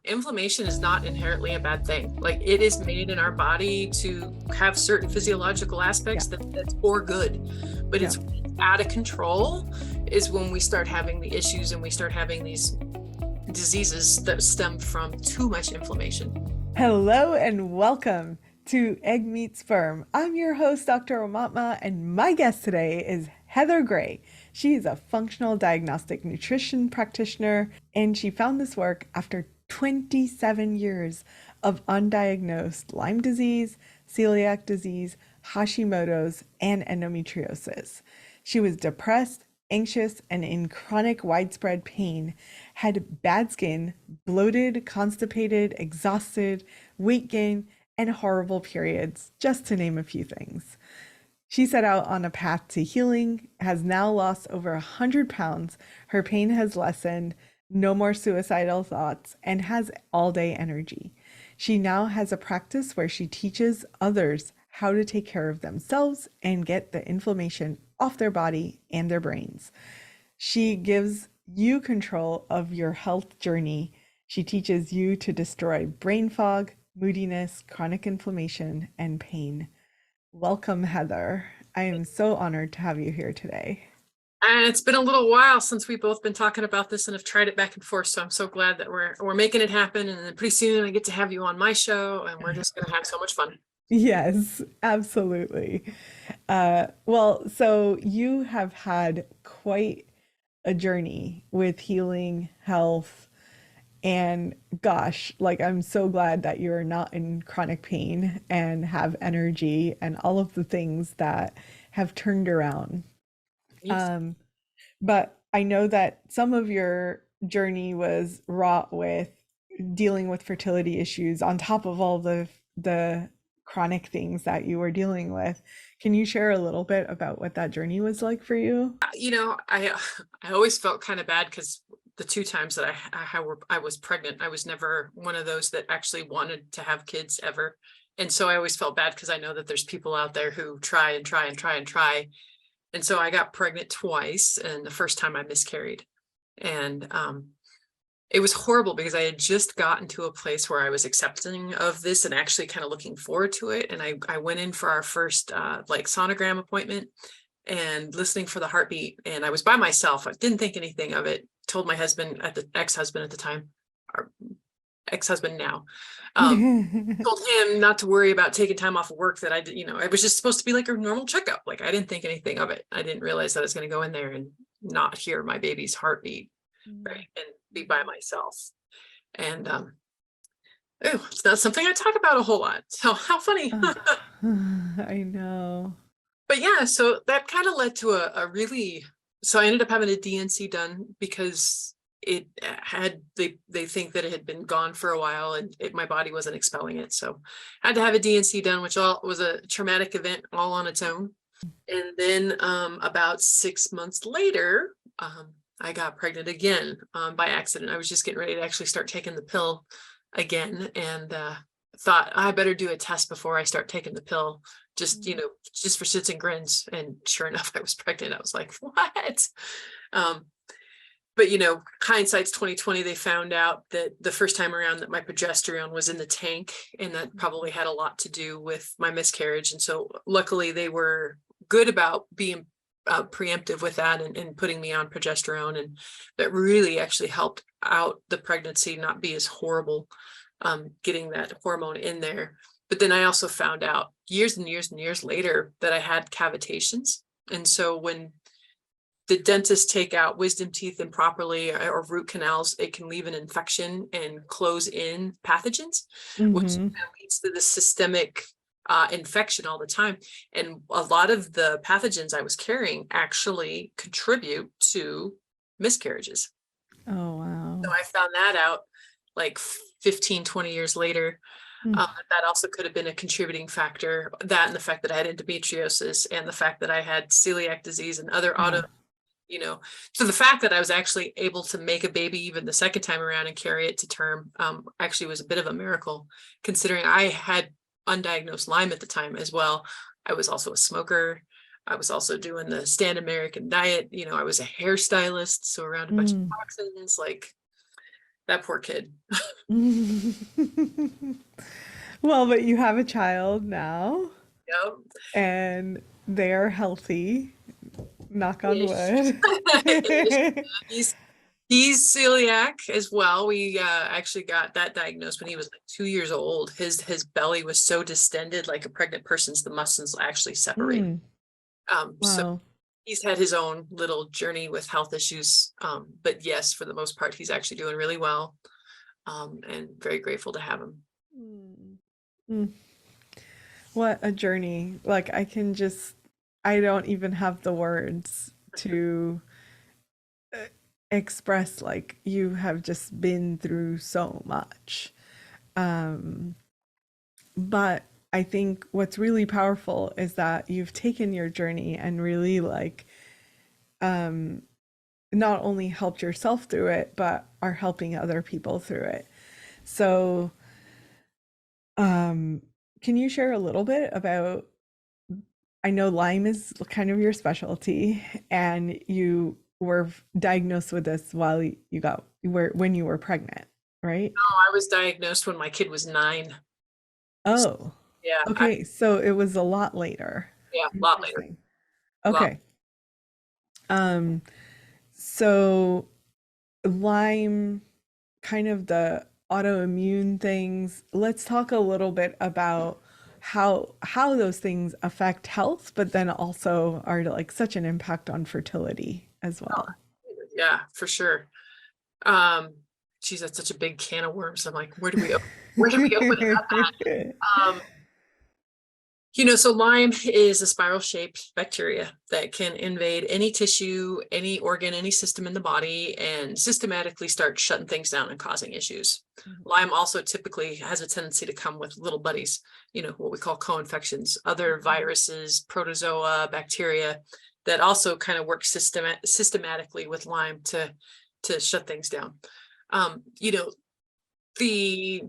inflammation is not inherently a bad thing. Like, it is made in our body to have certain physiological aspects that's for good, but it's out of control is when we start having the issues and we start having these diseases that stem from too much inflammation. Hello and welcome to Egg Meets Sperm. I'm your host, Dr. Omatma, and my guest today is Heather Gray. She is a functional diagnostic nutrition practitioner, and she found this work after 27 years of undiagnosed Lyme disease, celiac disease, Hashimoto's, and endometriosis. She was depressed, anxious, and in chronic widespread pain, had bad skin, bloated, constipated, exhausted, weight gain, and horrible periods, just to name a few things. She set out on a path to healing, has now lost over 100 pounds, her pain has lessened, no more suicidal thoughts, and has all-day energy. She now has a practice where she teaches others how to take care of themselves and get the inflammation off their body and their brains. She gives you control of your health journey. She teaches you to destroy brain fog, moodiness, chronic inflammation, and pain. Welcome, Heather. I am so honored to have you here today. And it's been a little while since we've both been talking about this and have tried it back and forth. So I'm so glad that we're making it happen. And then pretty soon I get to have you on my show, and we're just going to have so much fun. Yes, absolutely. So you have had quite a journey with healing, health, and gosh, like I'm so glad that you're not in chronic pain and have energy and all of the things that have turned around. Yes. But I know that some of your journey was wrought with dealing with fertility issues on top of all the chronic things that you were dealing with. Can you share a little bit about what that journey was like for you? I always felt kind of bad because the two times that I was pregnant, I was never one of those that actually wanted to have kids ever. And so I always felt bad because I know that there's people out there who try and try and try and try. And so I got pregnant twice, and the first time I miscarried. And it was horrible because I had just gotten to a place where I was accepting of this and actually kind of looking forward to it. And I went in for our first sonogram appointment and listening for the heartbeat. And I was by myself. I didn't think anything of it. Told my husband, ex-husband at the time, or ex-husband now, told him not to worry about taking time off of work, that I did, it was just supposed to be like a normal checkup. Like, I didn't think anything of it. I didn't realize that I was going to go in there and not hear my baby's heartbeat, right, and be by myself. And it's not something I talk about a whole lot. So how funny. I know. But yeah, so that kind of led to so I ended up having a DNC done because it had, they think that it had been gone for a while and my body wasn't expelling it. So I had to have a DNC done, which was a traumatic event all on its own. And then about 6 months later, I got pregnant again by accident. I was just getting ready to actually start taking the pill again, and thought I better do a test before I start taking the pill, just for shits and grins. And sure enough, I was pregnant. I was like, what? But hindsight's 2020. They found out that the first time around that my progesterone was in the tank, and that probably had a lot to do with my miscarriage. And so luckily they were good about being preemptive with that and putting me on progesterone, and that really actually helped out the pregnancy not be as horrible, getting that hormone in there. But then I also found out years and years and years later that I had cavitations. And so when the dentists take out wisdom teeth improperly or root canals, it can leave an infection and close in pathogens, which leads to the systemic infection all the time. And a lot of the pathogens I was carrying actually contribute to miscarriages. Oh, wow. So I found that out like 15, 20 years later. That also could have been a contributing factor, that and the fact that I had endometriosis and the fact that I had celiac disease and other so the fact that I was actually able to make a baby even the second time around and carry it to term actually was a bit of a miracle, considering I had undiagnosed Lyme at the time as well. I was also a smoker. I was also doing the standard American diet. I was a hairstylist, so around a bunch of toxins. Like, That poor kid. Well, but you have a child now Yep. and they're healthy, knock on Ish. wood. Ish. He's he's celiac as well. We actually got that diagnosed when he was like 2 years old. His belly was so distended, like a pregnant person's, the muscles actually separate. Mm, So wow. he's had his own little journey with health issues. But yes, for the most part, he's actually doing really well. And very grateful to have him. Mm. Mm. What a journey. Like I don't even have the words to express like you have just been through so much. Um, but I think what's really powerful is that you've taken your journey and really like um, not only helped yourself through it, but are helping other people through it. So, um, can you share a little bit about? I know Lyme is kind of your specialty, and you were diagnosed with this while you were when you were pregnant, right? I was diagnosed when my kid was 9. Oh, Yeah, okay. So it was a lot later. yeah, a lot later. Interesting. Lot. Okay. Um, so Lyme, kind of the autoimmune things. Let's talk a little bit about how those things affect health, but then also are like such an impact on fertility as well. Yeah, for sure. Um, Geez, that's such a big can of worms. I'm like, where do we open it up at? So Lyme is a spiral shaped bacteria that can invade any tissue, any organ, any system in the body and systematically start shutting things down and causing issues. Lyme also typically has a tendency to come with little buddies, what we call co-infections, other viruses, protozoa, bacteria that also kind of work systematically with Lyme to shut things down. The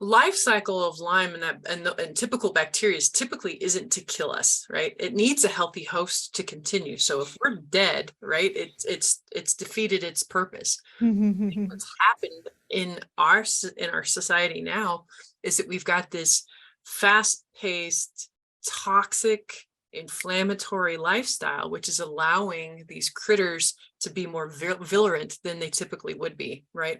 life cycle of Lyme and typical bacteria typically isn't to kill us, right? It needs a healthy host to continue. So if we're dead, right, it's defeated its purpose. What's happened in our society now is that we've got this fast-paced, toxic, inflammatory lifestyle, which is allowing these critters to be more virulent than they typically would be, right?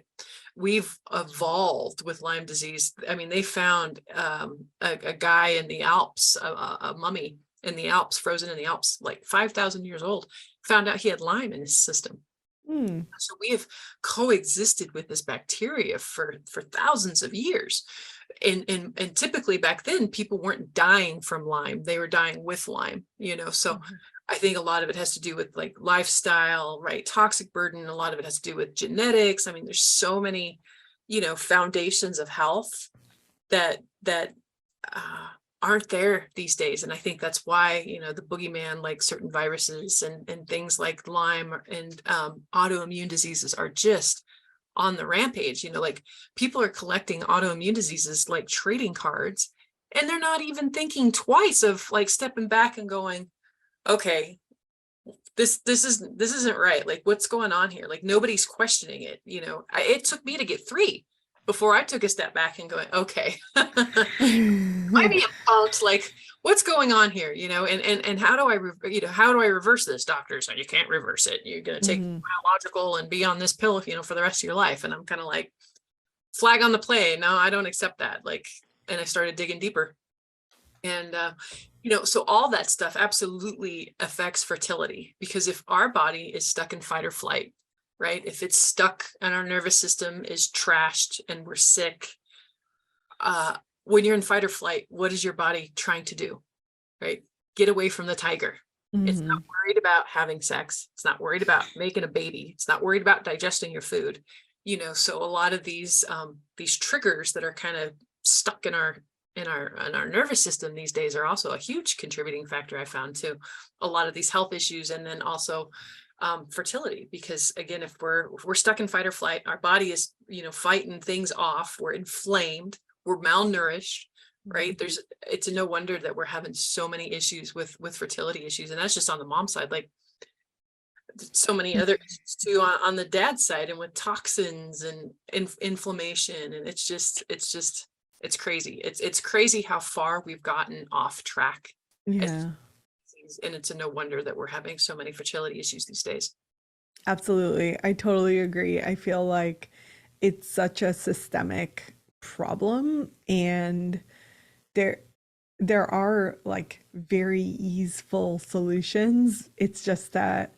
We've evolved with Lyme disease. I mean, they found a guy in the Alps, a mummy in the Alps, frozen in the Alps, like 5,000 years old, found out he had Lyme in his system. Mm. So we have coexisted with this bacteria for thousands of years. And typically back then, people weren't dying from Lyme. They were dying with Lyme, so I think a lot of it has to do with like lifestyle, right? Toxic burden. A lot of it has to do with genetics. I mean, there's so many, foundations of health that aren't there these days. And I think that's why, the boogeyman, like certain viruses and things like Lyme and autoimmune diseases are just on the rampage. Like people are collecting autoimmune diseases like trading cards, and they're not even thinking twice of like stepping back and going, okay, this isn't right. Like what's going on here? Like nobody's questioning it. It took me to get 3 before I took a step back and going, okay, might be a punked, like what's going on here, and how do I reverse this? Doctor said you can't reverse it. You're going to take Mhm. biological and be on this pill, for the rest of your life. And I'm kind of like, flag on the play. No, I don't accept that. Like, and I started digging deeper. And, so all that stuff absolutely affects fertility, because if our body is stuck in fight or flight, right? If it's stuck and our nervous system is trashed and we're sick, when you're in fight or flight, what is your body trying to do, right? Get away from the tiger. It's not Mhm. worried about having sex. It's not worried about making a baby. It's not worried about digesting your food. So a lot of these triggers that are kind of stuck in our nervous system these days are also a huge contributing factor, I found, to a lot of these health issues. And then also fertility, because again, if we're stuck in fight or flight, our body is fighting things off, we're inflamed, we're malnourished, right? It's no wonder that we're having so many issues with fertility issues. And that's just on the mom side. Like so many other issues too on the dad side, and with toxins and inflammation, and it's crazy. It's crazy how far we've gotten off track. Yeah, And it's a no wonder that we're having so many fertility issues these days. absolutely. I totally agree. I feel like it's such a systemic problem, and there there are like very easeful solutions. It's just that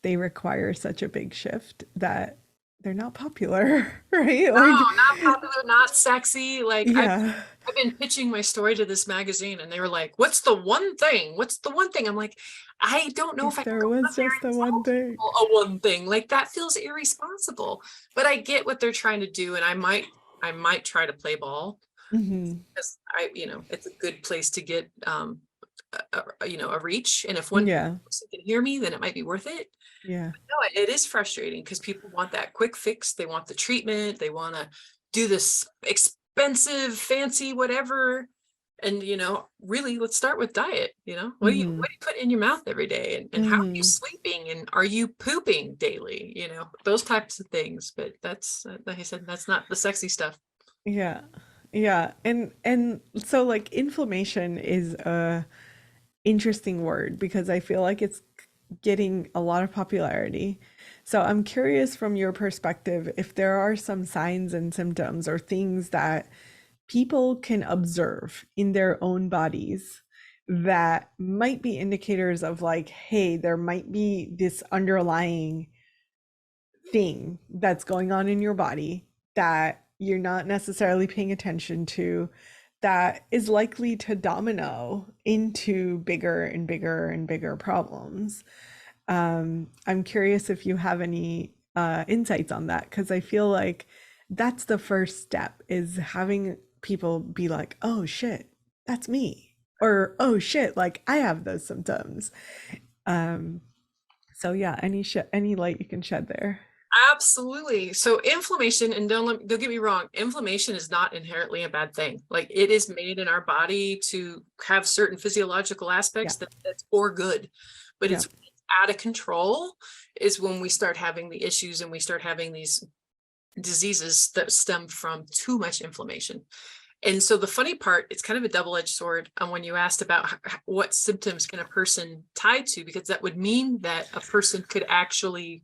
they require such a big shift that they're not popular, right? No, Like, not popular, not sexy. Like yeah, I've been pitching my story to this magazine, and they were like, "What's the one thing? What's the one thing?" I'm like, I don't know if if I can there go was up there just and the tell one thing. people a one thing. Like that feels irresponsible. But I get what they're trying to do, and I might try to play ball, Hmm. because it's a good place to get a reach. And if one Yeah, person can hear me, then it might be worth it. yeah. No, it is frustrating because people want that quick fix. They want the treatment. They want to do this expensive, fancy, whatever. And, really, let's start with diet. Hmm. What do you put in your mouth every day? And how are you Hmm. sleeping? And are you pooping daily? Those types of things. But that's, like I said, that's not the sexy stuff. Yeah. Yeah. And so like inflammation is a interesting word because I feel like it's getting a lot of popularity. So I'm curious from your perspective if there are some signs and symptoms or things that people can observe in their own bodies that might be indicators of like, hey, there might be this underlying thing that's going on in your body that you're not necessarily paying attention to that is likely to domino into bigger and bigger and bigger problems. I'm curious if you have any insights on that because I feel like that's the first step is having people be like, oh shit, that's me. Or oh shit, like I have those symptoms. Um, so yeah, any light you can shed there. Absolutely. So inflammation, and don't get me wrong, inflammation is not inherently a bad thing. Like it is made in our body to have certain physiological Yeah. aspects that's for good. But Yeah. it's out of control is when we start having the issues and we start having these diseases that stem from too much inflammation. And so the funny part, it's kind of a double-edged sword on when you asked about what symptoms can a person tie to, because that would mean that a person could actually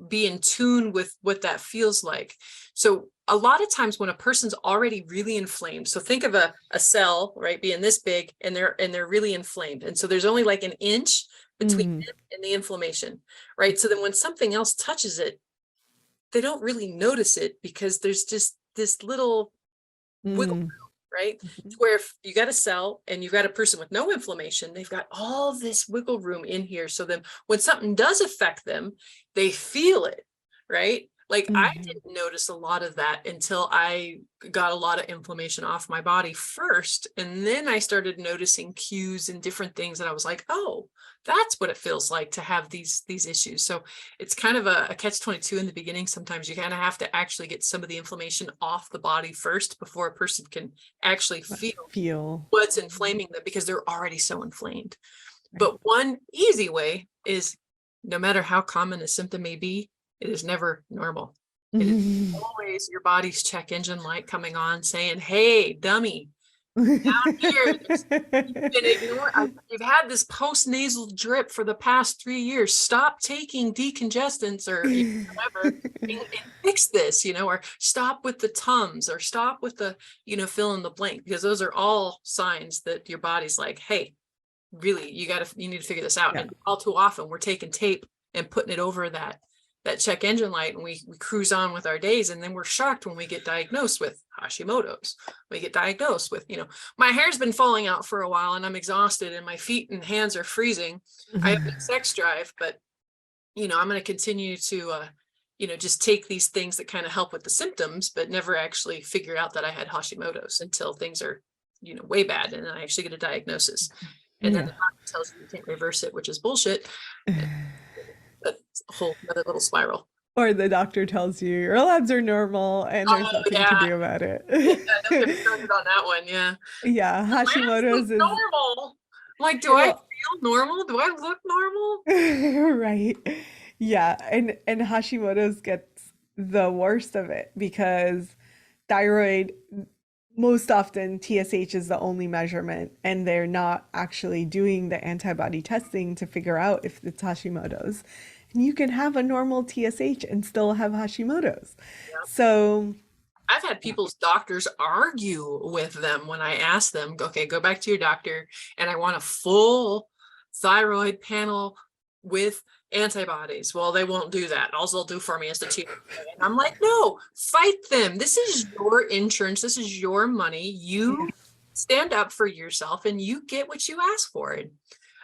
be in tune with what that feels like. So a lot of times when a person's already really inflamed, so think of a cell, right, being this big, and they're really inflamed. And so there's only like an inch between Mm, it and the inflammation, right? So then when something else touches it, they don't really notice it because there's just this little wiggle mm, room, right? mhm. Where if you got a cell and you've got a person with no inflammation, they've got all this wiggle room in here. So then when something does affect them, they feel it, right? Like I Mhm. didn't notice a lot of that until I got a lot of inflammation off my body first. And then I started noticing cues and different things. And I was like, oh, that's what it feels like to have these issues. So it's kind of a catch-22 in the beginning. Sometimes you kind of have to actually get some of the inflammation off the body first before a person can actually feel Feel. what's Mhm. inflaming them, because they're already so inflamed. Right. But one easy way is, no matter how common a symptom may be, it is never normal. It is always your body's check engine light coming on saying, hey, dummy, here, you've been ignored. You've had this post-nasal drip for the past 3 years. Stop taking decongestants or whatever, and fix this, or stop with the Tums, or stop with the, fill in the blank, because those are all signs that your body's like, hey, really, you need to figure this out. Yeah. And all too often we're taking tape and putting it over that check engine light, and we cruise on with our days, and then we're shocked when we get diagnosed with Hashimoto's. We get diagnosed with, my hair's been falling out for a while and I'm exhausted and my feet and hands are freezing. I have no sex drive, but I'm going to continue to just take these things that kind of help with the symptoms, but never actually figure out that I had Hashimoto's until things are way bad, and then I actually get a diagnosis, and then Yeah. the doctor tells you can't reverse it, which is bullshit. That's a whole other little spiral. Or the doctor tells you your labs are normal and there's Oh nothing to yeah, do about yeah, it. don't get me started on that one. Yeah, Yeah, labs look Hashimoto's is normal. I'm like, do I Well, feel normal? Do I look normal? right. Yeah, and Hashimoto's gets the worst of it because thyroid, most often TSH is the only measurement, and they're not actually doing the antibody testing to figure out if it's Hashimoto's. And you can have a normal TSH and still have Hashimoto's. So, I've had people's doctors argue with them when I ask them, okay, go back to your doctor and I want a full thyroid panel with antibodies. Well, they won't do that. All they'll do for me is the TSA. And I'm like, no, fight them. This is your insurance. This is your money. yeah. You stand up for yourself and you get what you ask for. And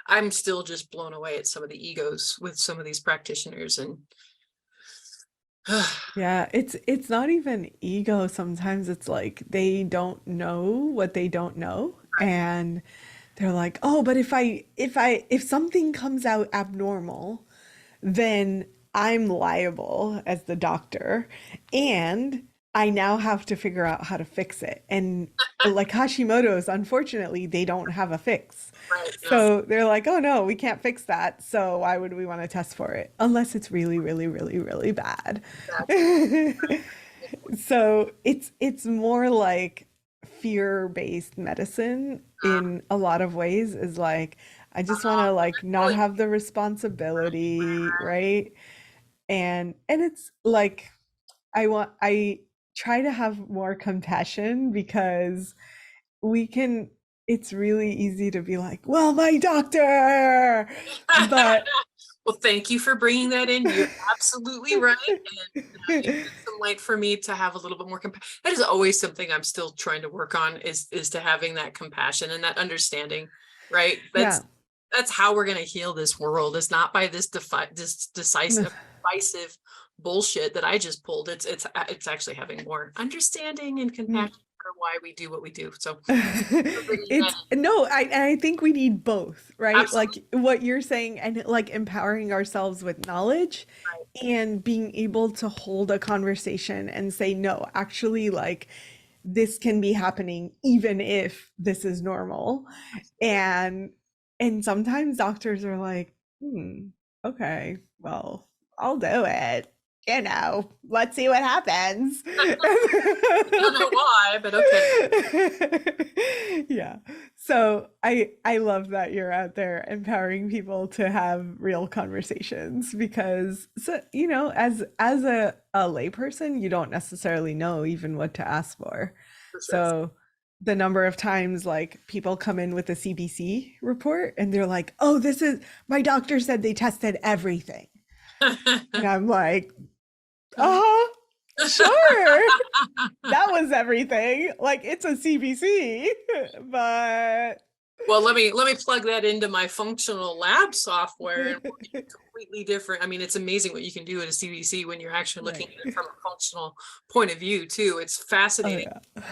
I'm still just blown away at some of the egos with some of these practitioners. And Yeah, it's not even ego. Sometimes it's like they don't know what they don't know, and they're like, "Oh, but if something comes out abnormal, then I'm liable as the doctor, and I now have to figure out how to fix it." And like Hashimoto's, unfortunately, they don't have a fix. right, no, So they're like, "Oh no, we can't fix that. So why would we want to test for it? Unless it's really, really, really, really bad." exactly. So it's more like fear-based medicine in a lot of ways is like I just want to like not Really, have the responsibility, right? And it's like I try to have more compassion because we can it's really easy to be like, "Well, my doctor." But well, thank you for bringing that in. You're absolutely right. And you shed some light for me to have a little bit more compassion. That is always something I'm still trying to work on is to having that compassion and that understanding, right? yeah. That's how we're going to heal this world. It's not by this divisive bullshit that I just pulled. It's actually having more understanding and compassion for why we do what we do. So It's no, I think we need both, right? absolutely Like what you're saying and like empowering ourselves with knowledge right. and being able to hold a conversation and say, no, actually, like this can be happening even if this is normal. And sometimes doctors are like, okay, well, I'll do it. You know, let's see what happens. I don't know why, but okay. Yeah. So I love that you're out there empowering people to have real conversations because so you know as a layperson you don't necessarily know even what to ask for. For sure. So the number of times like people come in with a CBC report and they're like, "Oh, this is my doctor said they tested everything." And I'm like, "Uh-huh. Sure." That was everything. Like it's a CBC, but Well, let me plug that into my functional lab software and we'll get completely different. I mean, it's amazing what you can do at a CBC when you're actually looking at it right. from a functional point of view too. It's Oh fascinating. yeah.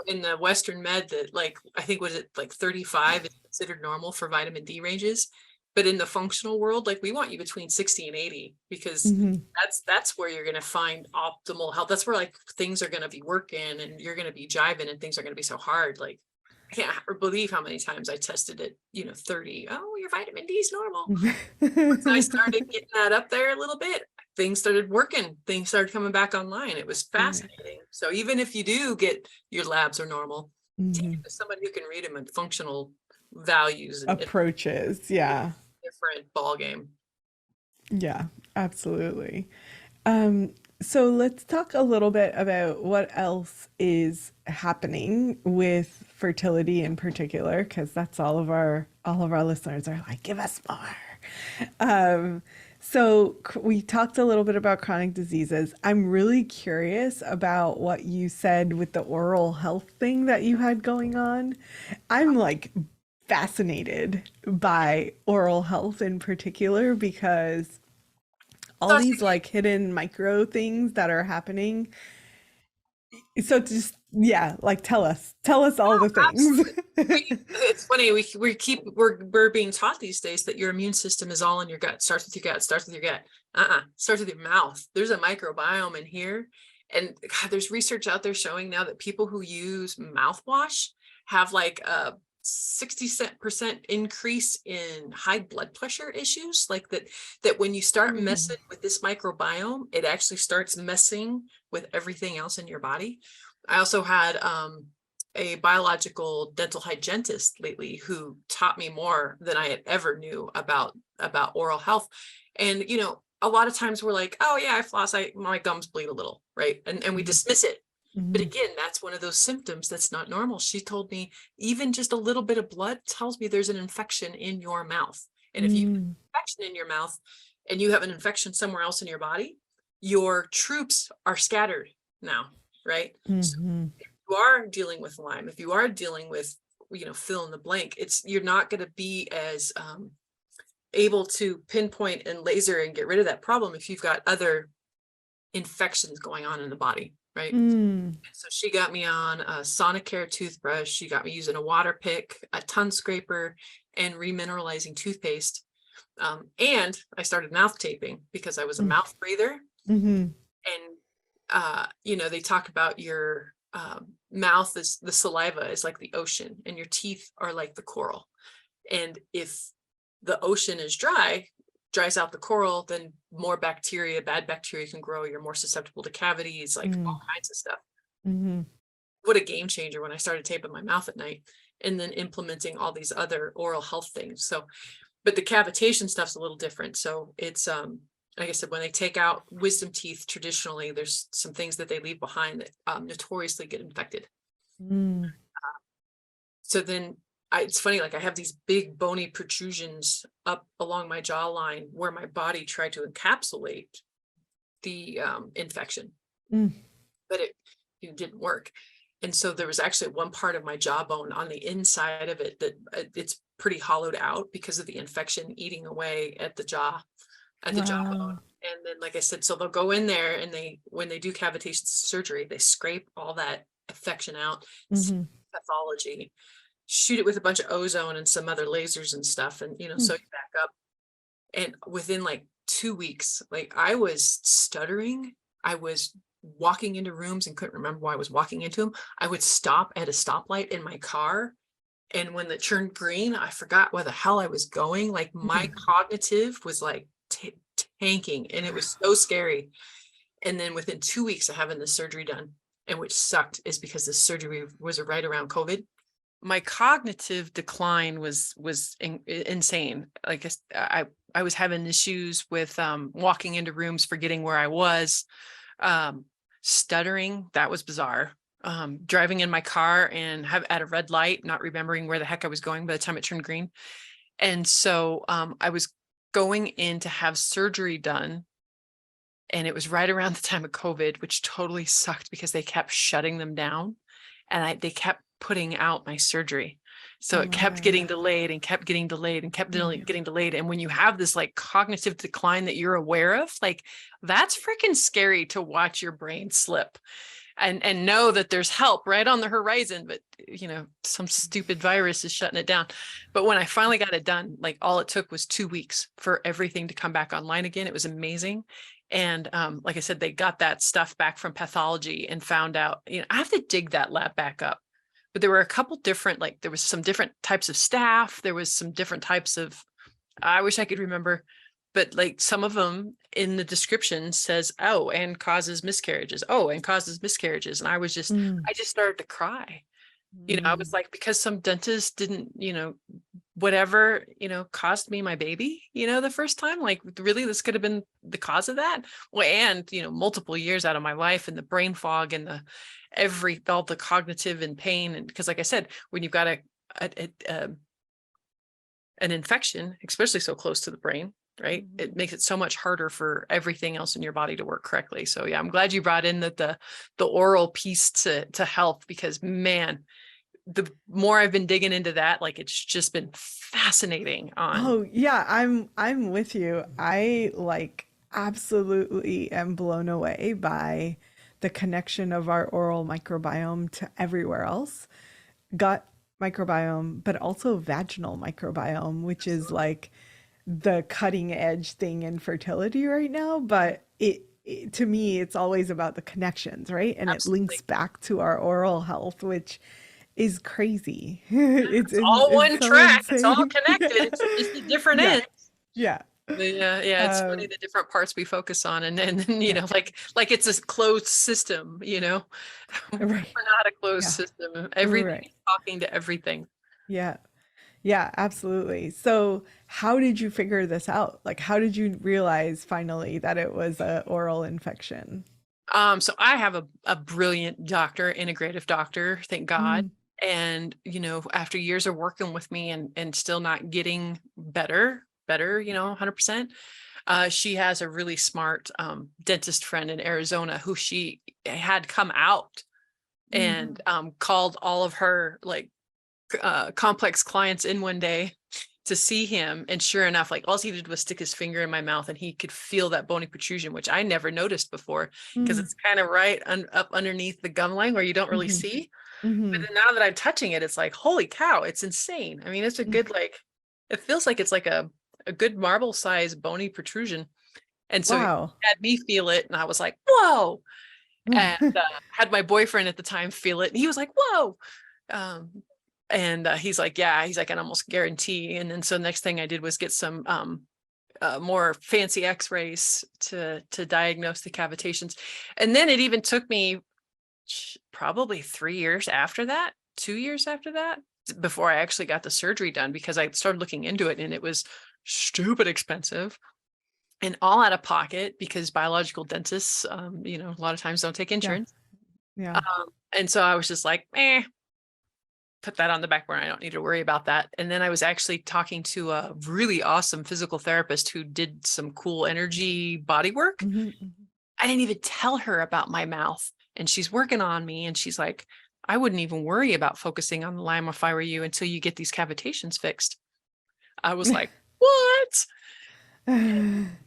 In the Western med that like I think was it like 35 is considered normal for vitamin D ranges. But in the functional world, like we want you between 60 and 80 because Hmm. that's where you're gonna find optimal health. That's where like things are gonna be working and you're gonna be jiving and things are gonna be so hard. Like I can't believe how many times I tested it, 30. Oh, your vitamin D is normal. Once I started getting that up there a little bit, things started working. Things started coming back online. It was Right. fascinating. So even if you do get your labs are normal, take it Hmm. to somebody who can read them and functional values and it's Approaches. Yeah. a different ball game. Yeah, absolutely. Um, so let's talk a little bit about what else is happening with fertility in particular, because that's all of our listeners are like, give us more. So we talked a little bit about chronic diseases. I'm really curious about what you said with the oral health thing that you had going on. I'm like fascinated by oral health in particular because all So these like hidden micro things that are happening. So just yeah, like tell us all the things. absolutely. It's funny. We're being taught these days that your immune system is all in your gut. Starts with your gut. Starts with your gut. Starts with your mouth. There's a microbiome in here, and God, there's research out there showing now that people who use mouthwash have like 60% increase in high blood pressure issues, like that when you start Mm. messing with this microbiome, it actually starts messing with everything else in your body. I also had a biological dental hygienist lately who taught me more than I had ever knew about oral health. And a lot of times we're like, oh yeah, I floss, my gums bleed a little, right? And we dismiss it. But Mhm. again, that's one of those symptoms that's not normal. She told me even just a little bit of blood tells me there's an infection in your mouth. And if you have Mm. an infection in your mouth and you have an infection somewhere else in your body, your troops are scattered now, right? So Mhm. if you are dealing with Lyme, if you are dealing with, fill in the blank, you're not going to be as able to pinpoint and laser and get rid of that problem if you've got other infections going on in the body, right? Mm. So she got me on a Sonicare toothbrush. She got me using a water pick, a tongue scraper, and remineralizing toothpaste. And I started mouth taping because I was a Mm. mouth breather. Mhm. And they talk about your mouth is the saliva is like the ocean, and your teeth are like the coral. And if the ocean is dries out the coral, then more bacteria, bad bacteria can grow. You're more susceptible to cavities, like Mm. all kinds of stuff. Mhm. What a game changer when I started taping my mouth at night and then implementing all these other oral health things. So, but the cavitation stuff's a little different. So it's like I said, when they take out wisdom teeth, traditionally, there's some things that they leave behind that notoriously get infected. Mm. So then it's funny, like I have these big bony protrusions up along my jawline where my body tried to encapsulate the infection, Mm. but it didn't work. And so there was actually one part of my jawbone on the inside of it that it's pretty hollowed out because of the infection eating away at the jawbone. Wow. And then, like I said, so they'll go in there and when they do cavitation surgery, they scrape all that infection out, Mhm. pathology, shoot it with a bunch of ozone and some other lasers and stuff, and Mm. sew you back up. And within like 2 weeks, like I was stuttering. I was walking into rooms and couldn't remember why I was walking into them. I would stop at a stoplight in my car. And when it turned green, I forgot where the hell I was going. Like my Mm. cognitive was like tanking, and it was so scary. And then within 2 weeks of having the surgery done, and which sucked is because the surgery was right around COVID, my cognitive decline was insane. Like I was having issues with walking into rooms, forgetting where I was, um, stuttering. That was bizarre. Driving in my car and have at a red light, not remembering where the heck I was going by the time it turned green. And so I was going in to have surgery done, and it was right around the time of COVID, which totally sucked because they kept shutting them down, and they kept putting out my surgery. So Oh it kept my. getting delayed and kept getting delayed and kept Mm. getting delayed. And when you have this like cognitive decline that you're aware of, like that's freaking scary to watch your brain slip and know that there's help right on the horizon, but some stupid virus is shutting it down. But when I finally got it done, like all it took was 2 weeks for everything to come back online again. It was amazing. And like I said, they got that stuff back from pathology and found out, I have to dig that lab back up. But there were a couple different, like there was some different types of staff. There was some different types of, I wish I could remember, but like some of them in the description says, oh, and causes miscarriages. Oh, and causes miscarriages. And Mm. I just started to cry. I was Mm. like, because some dentist didn't, whatever, cost me my baby, the first time, like really, this could have been the cause of that. Well, and, multiple years out of my life and the brain fog and all the cognitive and pain. And because like I said, when you've got an infection, especially so close to the brain, right? Mhm. It makes it so much harder for everything else in your body to work correctly. So yeah, I'm glad you brought in the oral piece to health, because man, the more I've been digging into that, like it's just been fascinating on. Oh, yeah, I'm with you. I like absolutely am blown away by the connection of our oral microbiome to everywhere else. Gut microbiome, but also vaginal microbiome, which is Absolutely. like the cutting edge thing in fertility right now. But to me, it's always about the connections, right? And it links Absolutely. back to our oral health, which is crazy. It's all It's one so track. It's all insane. connected. It's just the different Yeah, ends. yeah. Yeah, yeah, it's funny Um, the different parts we focus on, and then yeah, like it's a closed system, We're right. not a closed Yeah, system. Everything right. is talking to everything. Yeah, yeah, absolutely. So, how did you figure this out? Like, how did you realize finally that it was a oral infection? So I have a brilliant doctor, integrative doctor, thank God. Mm, And, after years of working with me and still not getting better, 100%. She has a really smart dentist friend in Arizona who she had come out mhm, and called all of her like complex clients in one day to see him. And sure enough, like all he did was stick his finger in my mouth and he could feel that bony protrusion, which I never noticed before because mm, it's kind of right up underneath the gum line where you don't really mhm, see. But mhm, then now that I'm touching it, it's like, holy cow, it's insane. I mean, it's a good, like, it feels like it's like a good marble size bony protrusion. And so he wow. had me feel it and I was like, whoa. And had my boyfriend at the time feel it and he was like, whoa. Um, and he's like, yeah, he's like, I almost guarantee. And then so next thing I did was get some more fancy x-rays to diagnose the cavitations. And then it even took me probably 3 years after that, 2 years after that, before I actually got the surgery done because I started looking into it and it was stupid expensive and all out of pocket because biological dentists, a lot of times don't take Yeah, insurance. yeah. And so I was just like, put that on the back burner. I don't need to worry about that. And then I was actually talking to a really awesome physical therapist who did some cool energy body work. Mhm, mhm. I didn't even tell her about my mouth. And she's working on me. And she's like, I wouldn't even worry about focusing on the Lyme if I were you until you get these cavitations fixed. I was like, what?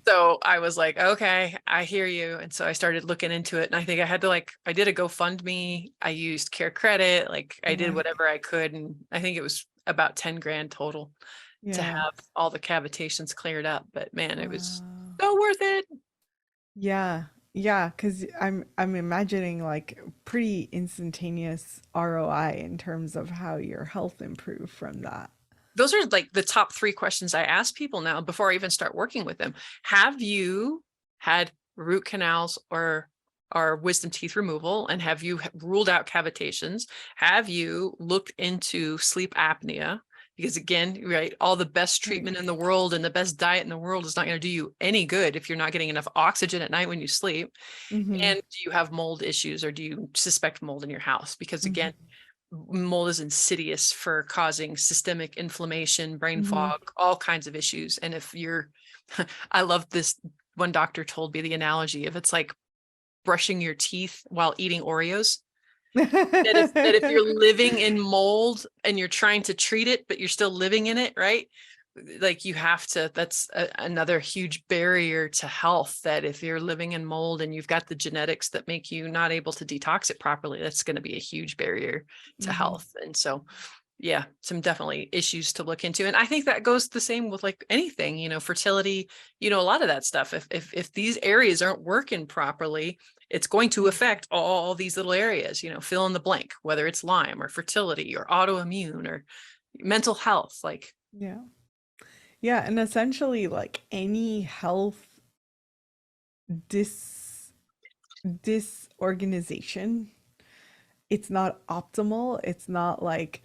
So I was like, okay, I hear you. And so I started looking into it. And I think I did a GoFundMe. I used Care Credit. Like I did Right. whatever I could. And I think it was about 10 grand total to Yeah. have all the cavitations cleared up. But man, it was Wow. so worth it. Yeah. Yeah, because I'm imagining like pretty instantaneous ROI in terms of how your health improved from that. Those are like the top 3 questions I ask people now before I even start working with them. Have you had root canals or wisdom teeth removal? And have you ruled out cavitations? Have you looked into sleep apnea? Because again, right, all the best Right. treatment in the world and the best diet in the world is not going to do you any good if you're not getting enough oxygen at night when you sleep. Mm-hmm. And do you have mold issues or do you suspect mold in your house? Because again, Mm-hmm. mold is insidious for causing systemic inflammation, brain Mm-hmm. fog, all kinds of issues. And if you're, I love this. One doctor told me the analogy if it's like brushing your teeth while eating Oreos. That if you're living in mold and you're trying to treat it, but you're still living in it, right? Like you have to, that's another huge barrier to health. That if you're living in mold and you've got the genetics that make you not able to detox it properly, that's going to be a huge barrier to Mm-hmm. health. And so, yeah, some definitely issues to look into. And I think that goes the same with like anything, fertility, a lot of that stuff. If these areas aren't working properly, it's going to affect all these little areas, fill in the blank, whether it's Lyme or fertility or autoimmune or mental health. Like, Yeah. Yeah, and essentially like any health dis disorganization, it's not optimal. It's not like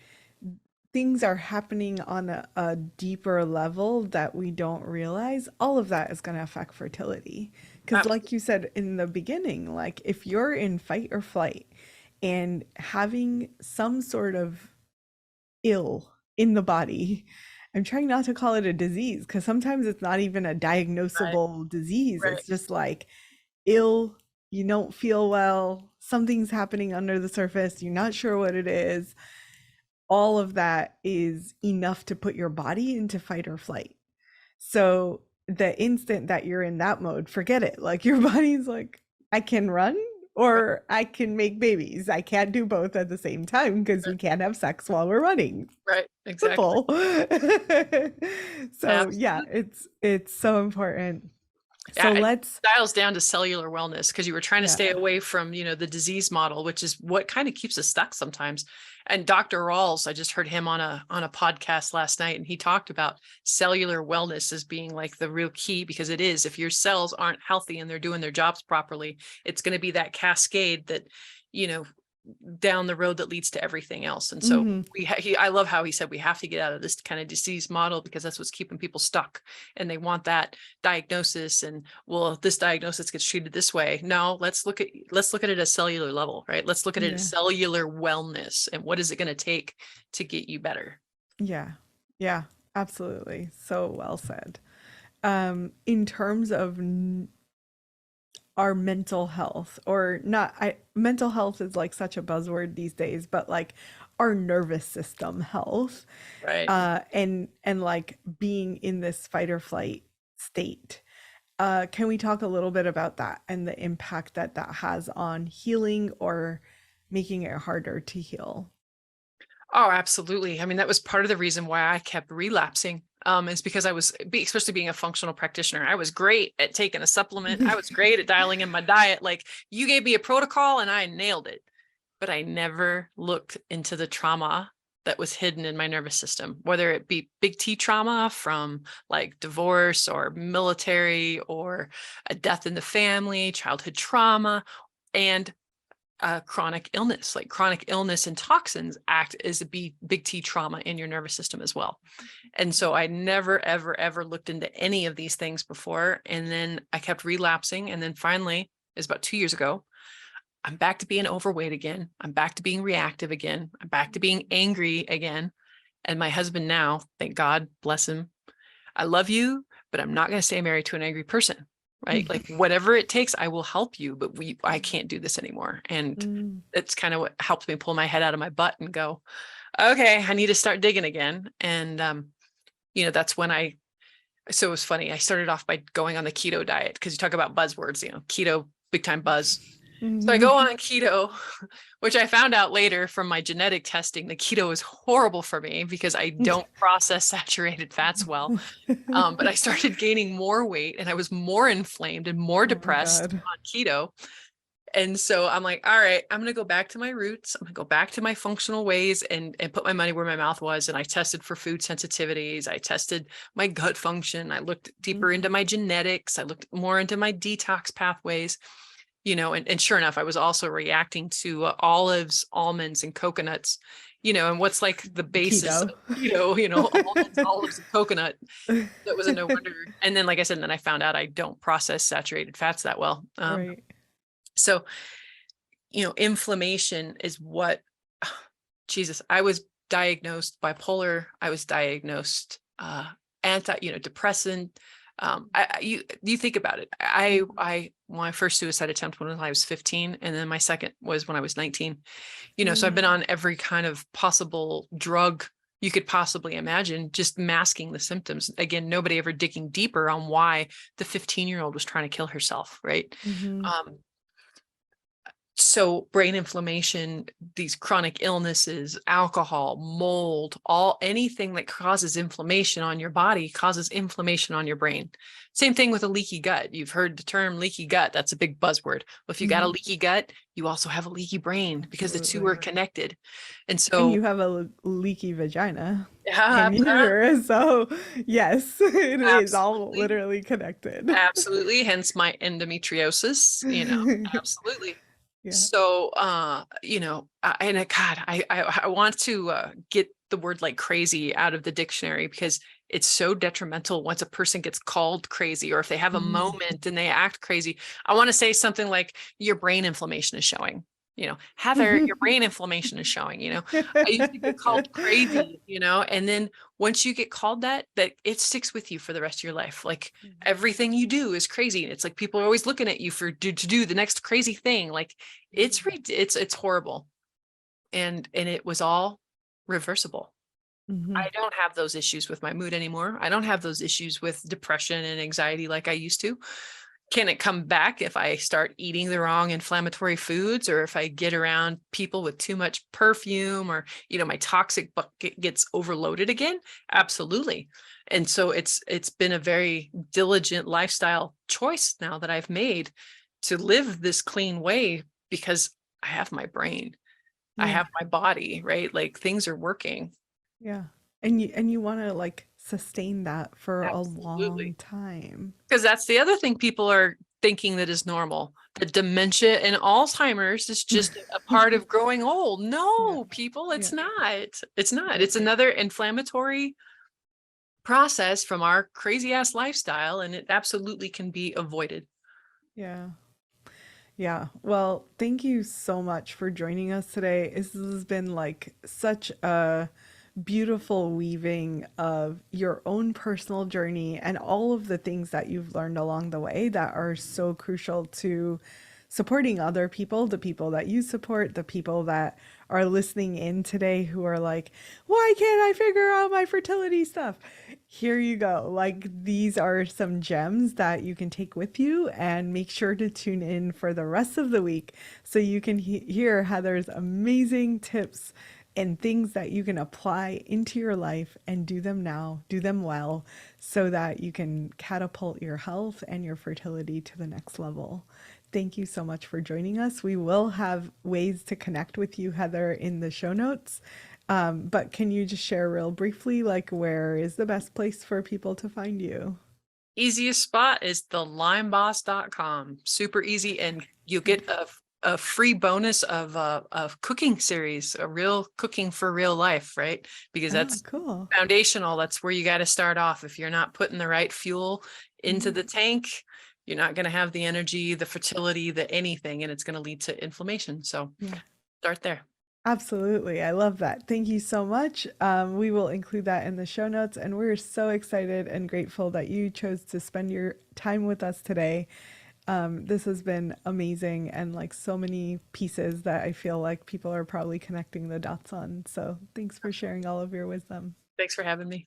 things are happening on a deeper level that we don't realize. All of that is going to affect fertility. Because, like you said in the beginning, like if you're in fight or flight and having some sort of ill in the body, I'm trying not to call it a disease because sometimes it's not even a right, diagnosable disease. right. It's just like ill, you don't feel well, something's happening under the surface, you're not sure what it is. All of that is enough to put your body into fight or flight. So the instant that you're in that mode, forget it. Like your body's like, I can run Right, or I can make babies. I can't do both at the same time because we can't have sex while we're running. right, exactly. Simple. So yeah, Absolutely. it's so important. Yeah, So it let's, dials down to cellular wellness because you were trying to stay yeah. away from, the disease model, which is what kind of keeps us stuck sometimes. And Dr. Rawls, I just heard him on a podcast last night, and he talked about cellular wellness as being like the real key, because it is. If your cells aren't healthy and they're doing their jobs properly, it's going to be that cascade that, you know, down the road that leads to everything else. And so Hmm. I love how he said we have to get out of this kind of disease model, because that's what's keeping people stuck, and they want that diagnosis, and, well, this diagnosis gets treated this way. No, let's look at it at a cellular level, right? Let's look at it as Yeah. cellular wellness, and what is it going to take to get you better. Yeah. Yeah. Absolutely. So well said. In terms of our mental health, or not, mental health is like such a buzzword these days, but like our nervous system health, Right. and like being in this fight or flight state. Can we talk a little bit about that and the impact that that has on healing or making it harder to heal? Oh, absolutely. I mean, that was part of the reason why I kept relapsing. Is because especially being a functional practitioner, I was great at taking a supplement. I was great at dialing in my diet. Like, you gave me a protocol and I nailed it, but I never looked into the trauma that was hidden in my nervous system, whether it be big T trauma from like divorce or military or a death in the family, childhood trauma, and chronic illness. Like, chronic illness and toxins act as a big T trauma in your nervous system as well. And so I never, ever, ever looked into any of these things before. And then I kept relapsing. And then finally, it was about 2 years ago, I'm back to being overweight again. I'm back to being reactive again. I'm back to being angry again. And my husband now, thank God, bless him, I love you, but I'm not going to stay married to an angry person. Right? Like, whatever it takes, I will help you, but I can't do this anymore. And Mm. it's kind of what helped me pull my head out of my butt and go, okay, I need to start digging again. And, that's when so it was funny. I started off by going on the keto diet, because you talk about buzzwords, keto, big time buzz. So I go Mhm. on keto, which I found out later from my genetic testing, the keto is horrible for me because I don't process saturated fats well. But I started gaining more weight, and I was more inflamed and more Oh my depressed God. on keto. And so I'm like, all right, I'm going to go back to my roots. I'm going to go back to my functional ways and put my money where my mouth was. And I tested for food sensitivities. I tested my gut function. I looked deeper into my genetics. I looked more into my detox pathways, and sure enough, I was also reacting to olives, almonds, and coconuts, and what's like the basis of Keto. keto, almonds, olives, and coconut. That was a no wonder. And then, like I said, then I found out I don't process saturated fats that well. Right. So, inflammation is what, Jesus, I was diagnosed bipolar. I was diagnosed depressant. You think about it. My first suicide attempt when I was 15, and then my second was when I was 19. So I've been on every kind of possible drug you could possibly imagine, just masking the symptoms. Again, nobody ever digging deeper on why the 15-year-old was trying to kill herself, right? Mm-hmm. So brain inflammation, these chronic illnesses, alcohol, mold, anything that causes inflammation on your body causes inflammation on your brain. Same thing with a leaky gut. You've heard the term leaky gut. That's a big buzzword. Well, if you got a leaky gut, you also have a leaky brain, because the two are connected. And And so, you have a leaky vagina yeah, and uterus. So, yes, it is all absolutely, literally connected. absolutely. Hence my endometriosis, absolutely. Yeah. So, God, I want to get the word like crazy out of the dictionary, because it's so detrimental once a person gets called crazy, or if they have a Mm. moment and they act crazy. I want to say something like, your brain inflammation is showing, Heather, your brain inflammation is showing, I used to get called crazy, and then once you get called that it sticks with you for the rest of your life. Like, everything you do is crazy. It's like people are always looking at you to do the next crazy thing. Like, it's horrible. And it was all reversible. Mhm. I don't have those issues with my mood anymore. I don't have those issues with depression and anxiety like I used to. Can it come back if I start eating the wrong inflammatory foods, or if I get around people with too much perfume, or, my toxic bucket gets overloaded again? Absolutely. And so it's been a very diligent lifestyle choice now that I've made to live this clean way, because I have my brain, I Yeah. have my body, right? Like, things are working. Yeah. And you want to like sustain that for a long Absolutely. time. Because that's the other thing people are thinking that is normal. The dementia and Alzheimer's is just a part of growing old. Yeah. No, people, Yeah. it's not. It's not. Yeah. It's another inflammatory process from our crazy ass lifestyle, and it absolutely can be avoided. Yeah. Yeah. Well, thank you so much for joining us today. This has been like such a beautiful weaving of your own personal journey and all of the things that you've learned along the way that are so crucial to supporting other people, the people that you support, the people that are listening in today who are like, why can't I figure out my fertility stuff? Here you go. Like, these are some gems that you can take with you, and make sure to tune in for the rest of the week so you can hear Heather's amazing tips and things that you can apply into your life and do them now, do them well, so that you can catapult your health and your fertility to the next level. Thank you so much for joining us. We will have ways to connect with you, Heather, in the show notes. But can you just share real briefly, like, where is the best place for people to find you? Easiest spot is the limeboss.com. Super easy. And you get a free bonus of a cooking series, a real cooking for real life, right? Because Oh, that's cool. foundational. That's where you got to start off. If you're not putting the right fuel into Mhm. the tank, you're not going to have the energy, the fertility, the anything, and it's going to lead to inflammation. So Yeah. start there. Absolutely. I love that. Thank you so much. We will include that in the show notes. And we're so excited and grateful that you chose to spend your time with us today. This has been amazing, and like so many pieces that I feel like people are probably connecting the dots on. So thanks for sharing all of your wisdom. Thanks for having me.